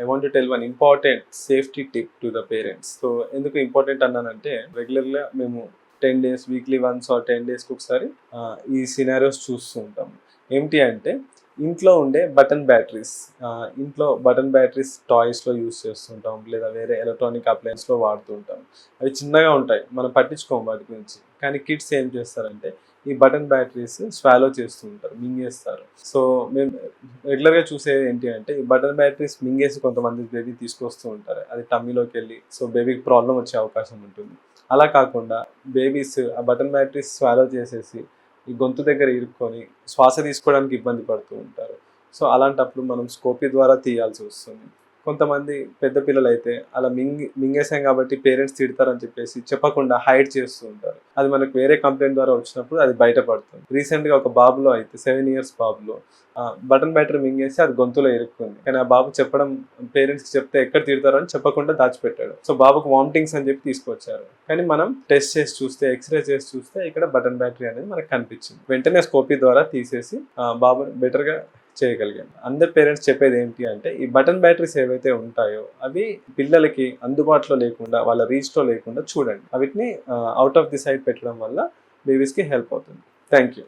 I want to tell one important safety tip to the parents. So ఎందుకు important అన్నానంటే రెగ్యులర్గా మేము 10 days weekly once are 10 డేస్కి ఒకసారి ఈ సినారియోస్ చూస్తూ ఉంటాం. ఏమిటి అంటే ఇంట్లో ఉండే బటన్ బ్యాటరీస్, ఇంట్లో బటన్ బ్యాటరీస్ టాయ్స్లో యూస్ చేస్తుంటాం, లేదా వేరే ఎలక్ట్రానిక్ అప్లయన్స్లో వాడుతూ ఉంటాం. అవి చిన్నగా ఉంటాయి, మనం పట్టించుకోం వాటి గురించి. కానీ కిడ్స్ ఏం చేస్తారంటే ఈ బటన్ బ్యాటరీస్ స్వాలో చేస్తూ ఉంటారు, మింగేస్తారు. సో మేము రెగ్యులర్గా చూసేది ఏంటి అంటే ఈ బటన్ బ్యాటరీస్ మింగేసి కొంతమంది బేబీ తీసుకొస్తూ ఉంటారు, అది టమ్మీలోకి వెళ్ళి సో బేబీకి ప్రాబ్లం వచ్చే అవకాశం ఉంటుంది. అలా కాకుండా బేబీస్ ఆ బటన్ బ్యాటరీస్ స్వాలో చేసేసి ఈ గొంతు దగ్గర ఇరుక్కొని శ్వాస తీసుకోవడానికి ఇబ్బంది పడుతూ ఉంటారు. సో అలాంటప్పుడు మనం స్కోపీ ద్వారా తీయాల్సి వస్తుంది. కొంతమంది పెద్ద పిల్లలు అయితే అలా మింగేసాం కాబట్టి పేరెంట్స్ తిడతారని చెప్పేసి చెప్పకుండా హైడ్ చేస్తూ ఉంటారు. అది మనకు వేరే కంప్లైంట్ ద్వారా వచ్చినప్పుడు అది బయటపడుతుంది. రీసెంట్గా ఒక బాబులో అయితే 7 years బాబులో బటన్ బ్యాటరీ మింగేసి అది గొంతులో ఇరుక్కుంది. కానీ ఆ బాబు చెప్పడం పేరెంట్స్కి చెప్తే ఎక్కడ తిడతారో అని చెప్పకుండా దాచిపెట్టాడు. సో బాబుకు వామిటింగ్స్ అని చెప్పి తీసుకొచ్చారు. కానీ మనం టెస్ట్ చేసి చూస్తే, ఎక్స్రే చేసి చూస్తే ఇక్కడ బటన్ బ్యాటరీ అనేది మనకు కనిపించింది. వెంటనే స్కోపీ ద్వారా తీసేసి బాబుని బెటర్గా చేయగలిగాం. అందరు పేరెంట్స్ చెప్పేది ఏంటి అంటే ఈ బటన్ బ్యాటరీస్ ఏవైతే ఉంటాయో అవి పిల్లలకి అందుబాటులో లేకుండా, వాళ్ళ రీచ్లో లేకుండా చూడండి. వీటిని అవుట్ ఆఫ్ ది సైట్ పెట్టడం వల్ల బేబీస్కి హెల్ప్ అవుతుంది. Thank you.